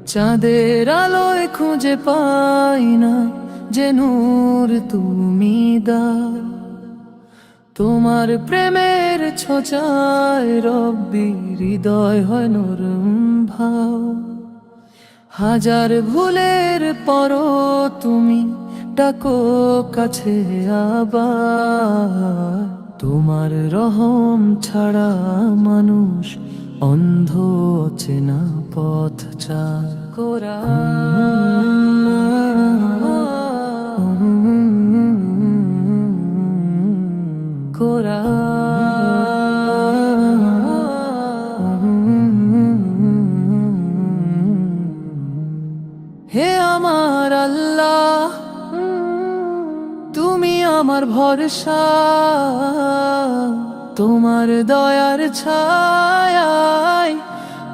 চাঁদের আলোয় খুঁজে পাই না যে নূর তুমি দাও। তোমার প্রেমের ছোঁয়ায় রব্বি হৃদয় হয় নরম ভাও। হাজার ভুলের পরও তুমি ডাকো কাছে আবার। তোমার রহম ছাড়া মানুষ অন্ধ চেনা পথ চায়। হে আমার আল্লাহ, তুমি আমার ভরসা। তোমার দয়ার ছায়ায়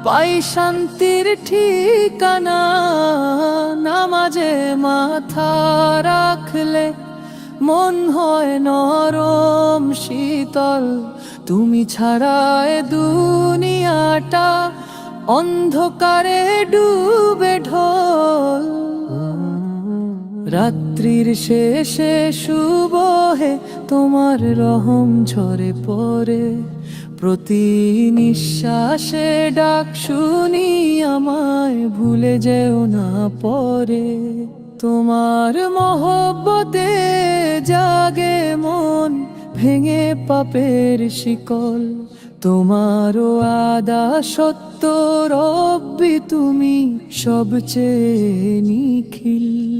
পাই শান্তির ঠিকানা। নামাজে মাথা রাখলে মন হয় নরম শীতল। তুমি ছাড়ায় দুনিয়াটা অন্ধকারে ডুবে ঢল। রাত্রির শেষে সুবহে তোমার রহম ঝরে পড়ে। প্রতি নিঃশ্বাসে ডাক শুনি আমায় ভুলে যেও না পরে। তোমার মহব্বতে জাগে মন ভেঙে পাপের শিকল। তোমারও আদা সত্য রব্বি তুমি সবচেয়ে নিখিল।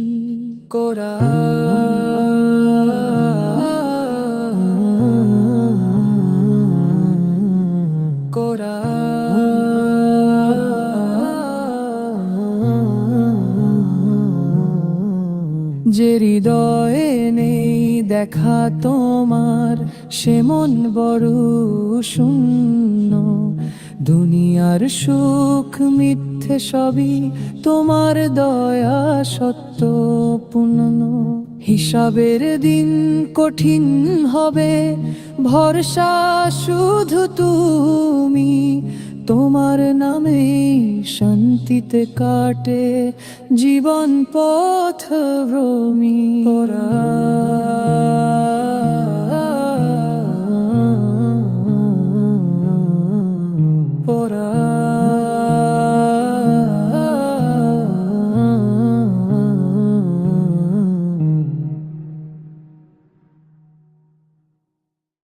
যে হৃদয়ে নেই দেখা তোমার, সে মন বড় শূন্য। দুনিয়ার সুখ মিথ্যে সবই, তোমার দয়া সত্য পূর্ণ। হিসাবের দিন কঠিন হবে, ভরসা শুধু তুমি। তোমার নামে শান্তিতে কাটে জীবন পথ ভ্রমি। পরা